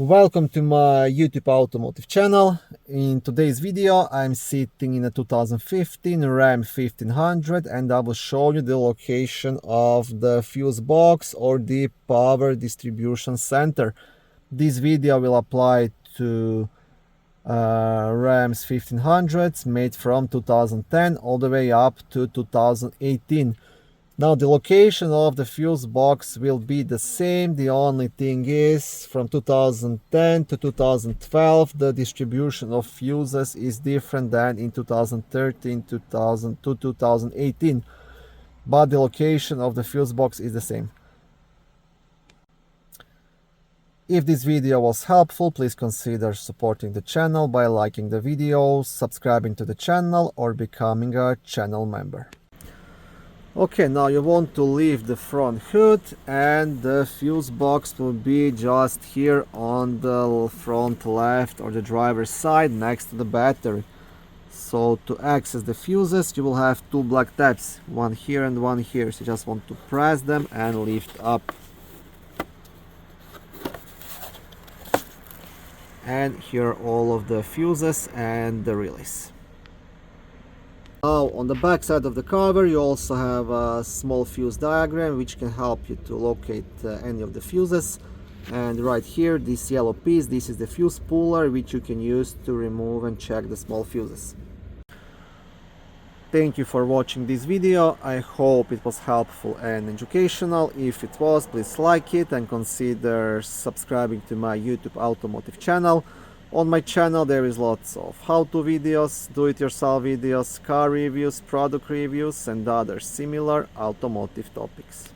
Welcome to my YouTube automotive channel. In today's video I'm sitting in a 2015 Ram 1500 and I will show you the location of the fuse box or the power distribution center. This video will apply to Rams 1500s made from 2010 all the way up to 2018. Now the location of the fuse box will be the same. The only thing is from 2010 to 2012 the distribution of fuses is different than in 2013 to 2018, but the location of the fuse box is the same. If this video was helpful, please consider supporting the channel by liking the video, subscribing to the channel or becoming a channel member. Okay, now you want to leave the front hood and the fuse box will be just here on the front left or the driver's side next to the battery. So to access the fuses you will have two black tabs, one here and one here. So you just want to press them and lift up. And here are all of the fuses and the release. Now on the back side of the cover you also have a small fuse diagram which can help you to locate any of the fuses. And right here, this yellow piece, this is the fuse puller which you can use to remove and check the small fuses. Thank you for watching this video. I hope it was helpful and educational. If it was, please like it and consider subscribing to my YouTube automotive channel. On my channel there is lots of how-to videos, do-it-yourself videos, car reviews, product reviews and other similar automotive topics.